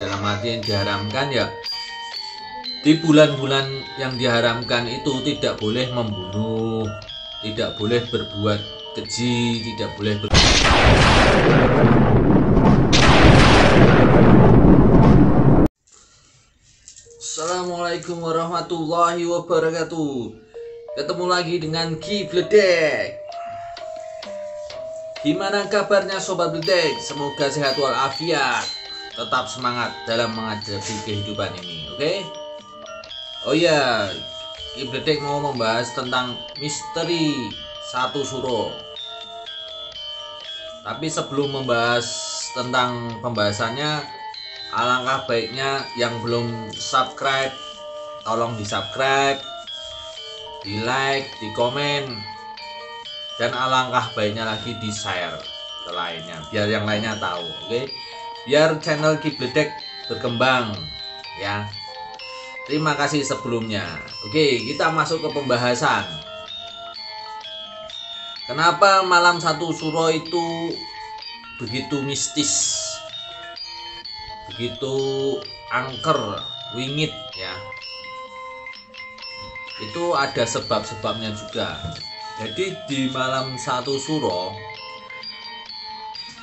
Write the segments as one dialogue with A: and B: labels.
A: dalam arti yang diharamkan ya, di bulan-bulan yang diharamkan itu tidak boleh membunuh, tidak boleh berbuat keji, tidak boleh Assalamualaikum warahmatullahi wabarakatuh. Ketemu lagi dengan Ki Bledek. Gimana kabarnya Sobat Bledek? Semoga sehat walafiat, tetap semangat dalam menghadapi kehidupan ini, oke? Oh iya, Ki Bledek mau membahas tentang misteri satu suro. Tapi sebelum membahas tentang pembahasannya, alangkah baiknya yang belum subscribe, tolong di subscribe, di like, di komen, dan alangkah baiknya lagi di share ke lainnya, biar yang lainnya tahu, oke? Biar channel Ki Bledek berkembang ya. Terima kasih sebelumnya. Oke, kita masuk ke pembahasan. Kenapa malam satu suro itu begitu mistis, begitu angker, wingit ya? Itu ada sebab-sebabnya juga. Jadi di malam satu suro,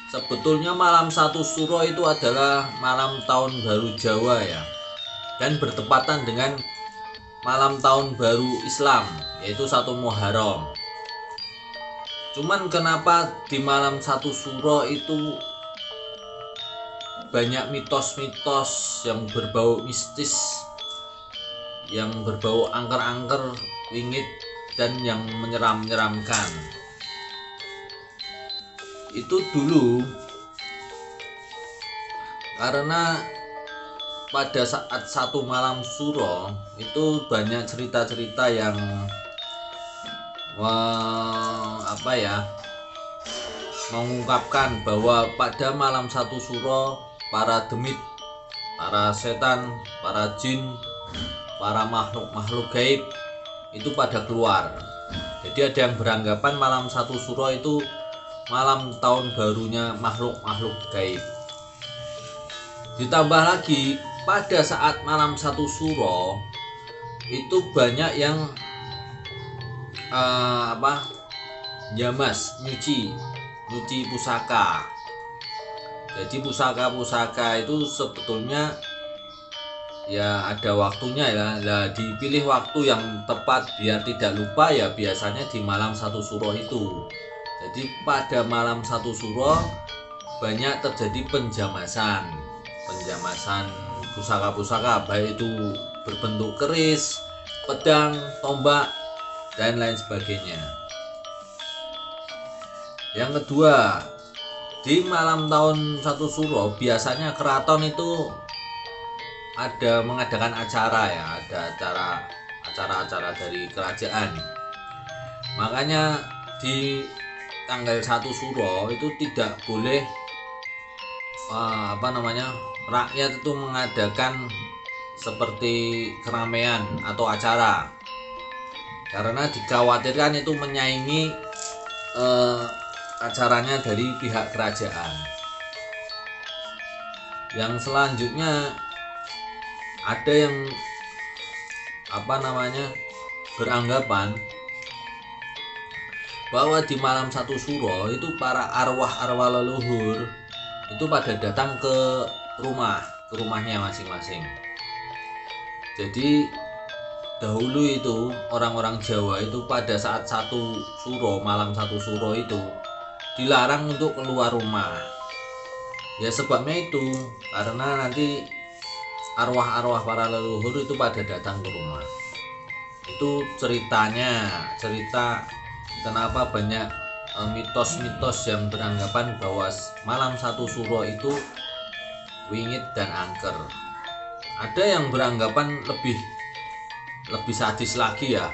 A: sebetulnya malam satu suro itu adalah malam tahun baru Jawa ya, dan bertepatan dengan malam tahun baru Islam, yaitu 1 Muharram. Cuman kenapa di malam satu suro itu banyak mitos-mitos yang berbau mistis, yang berbau angker-angker, wingit, dan yang menyeram-nyeramkan. Itu dulu karena pada saat 1 malam suro itu banyak cerita-cerita yang mengungkapkan bahwa pada malam satu suro para demit, para setan, para jin, para makhluk-makhluk gaib itu pada keluar. Jadi ada yang beranggapan malam satu suro itu malam tahun barunya makhluk-makhluk gaib. Ditambah lagi pada saat malam satu suro itu banyak yang nyuci pusaka. Jadi pusaka-pusaka itu sebetulnya ya ada waktunya ya. Nah, dipilih waktu yang tepat biar tidak lupa ya, biasanya di malam satu suro itu. Jadi pada malam satu suro banyak terjadi penjamasan pusaka-pusaka, baik itu berbentuk keris, pedang, tombak, dan lain sebagainya. Yang kedua, di malam tahun satu suro biasanya keraton itu ada mengadakan acara ya, ada acara-acara dari kerajaan. Makanya di tanggal 1 suro itu tidak boleh rakyat itu mengadakan seperti keramaian atau acara, karena dikhawatirkan itu menyaingi acaranya dari pihak kerajaan. Yang selanjutnya ada yang beranggapan bahwa di malam satu suro itu para arwah-arwah leluhur itu pada datang ke rumahnya masing-masing. Jadi dahulu itu orang-orang Jawa itu pada saat malam satu suro itu dilarang untuk keluar rumah. Ya sebabnya itu karena nanti arwah-arwah para leluhur itu pada datang ke rumah. Itu cerita kenapa banyak mitos-mitos yang beranggapan bahwa malam satu suro itu wingit dan angker. Ada yang beranggapan lebih sadis lagi ya,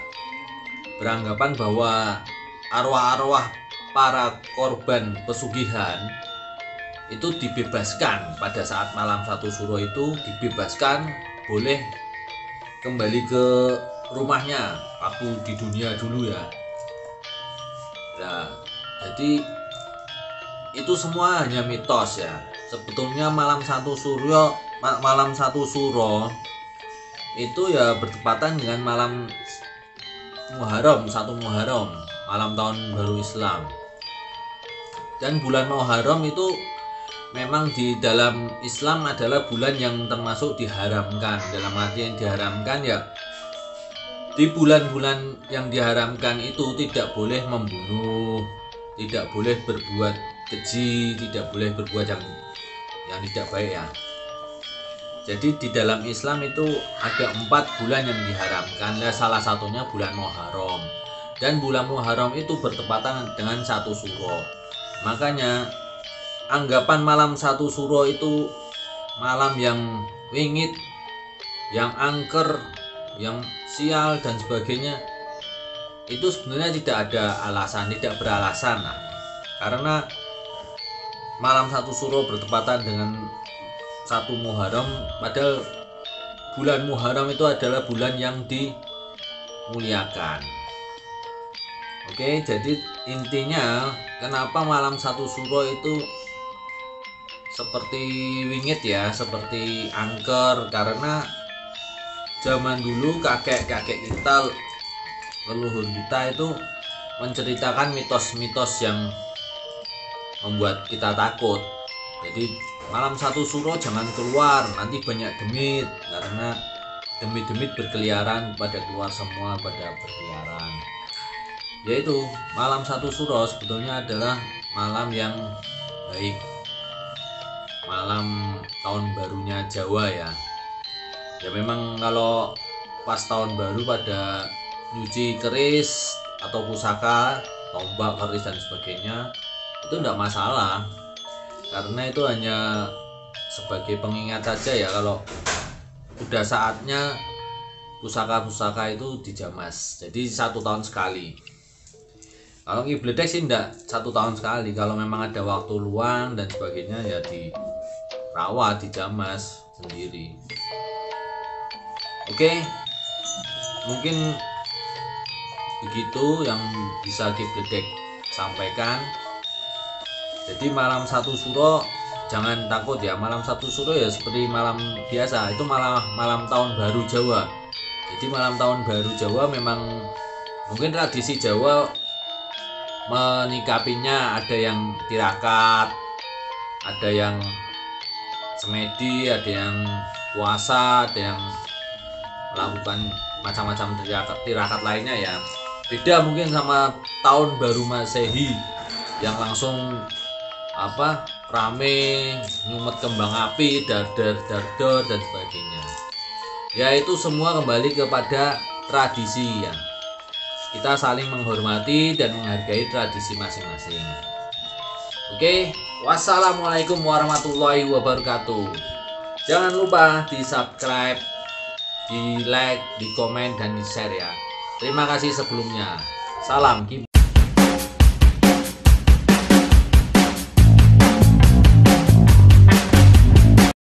A: beranggapan bahwa arwah-arwah para korban pesugihan itu dibebaskan pada saat malam satu suro itu, dibebaskan, boleh kembali ke rumahnya waktu di dunia dulu ya. Nah, jadi itu semua hanya mitos ya. Sebetulnya malam satu suro malam 1 Syuro itu ya bertepatan dengan malam Muharram, 1 Muharram, malam tahun baru Islam. Dan bulan Muharram itu memang di dalam Islam adalah bulan yang termasuk diharamkan. Dalam arti yang diharamkan ya, di bulan-bulan yang diharamkan itu tidak boleh membunuh, tidak boleh berbuat keji, tidak boleh berbuat yang tidak baik ya. Jadi di dalam Islam itu ada 4 bulan yang diharamkan, dan salah satunya bulan Muharram. Dan bulan Muharram itu bertepatan dengan 1 Syuro. Makanya anggapan malam 1 Syuro itu malam yang wingit, yang angker, yang sial dan sebagainya, itu sebenarnya tidak ada alasan, tidak beralasan lah. Karena malam 1 Syuro bertepatan dengan 1 Muharram, padahal bulan Muharram itu adalah bulan yang dimuliakan. Oke, jadi intinya kenapa malam 1 Syuro itu seperti wingit ya, seperti angker, karena zaman dulu kakek-kakek kita, leluhur kita itu menceritakan mitos-mitos yang membuat kita takut. Jadi malam 1 Syuro jangan keluar, nanti banyak demit, karena demit-demit berkeliaran, pada keluar semua, pada berkeliaran. Yaitu malam 1 Syuro sebetulnya adalah malam yang baik, malam tahun barunya Jawa ya. Ya memang kalau pas tahun baru pada nyuci keris atau pusaka, tombak, keris dan sebagainya, itu enggak masalah, karena itu hanya sebagai pengingat saja ya, kalau udah saatnya pusaka-pusaka itu dijamas. Jadi 1 tahun sekali. Kalau Kibledek sih enggak 1 tahun sekali, kalau memang ada waktu luang dan sebagainya ya dirawat, dijamas sendiri. Oke, mungkin begitu yang bisa Kibledek sampaikan. Jadi malam 1 Syuro jangan takut ya, malam 1 Syuro ya seperti malam biasa, itu malam tahun baru Jawa. Jadi malam tahun baru Jawa memang mungkin tradisi Jawa menikapinya, ada yang tirakat, ada yang semedi, ada yang puasa, ada yang melakukan macam-macam tirakat lainnya ya. Beda mungkin sama tahun baru Masehi yang langsung rame, nyumet kembang api, dardar dan sebagainya. Ya itu semua kembali kepada tradisi ya. Kita saling menghormati dan menghargai tradisi masing-masing. Oke, wassalamualaikum warahmatullahi wabarakatuh. Jangan lupa di subscribe, di like, di komen, dan di share ya. Terima kasih sebelumnya. Salam Kibledek.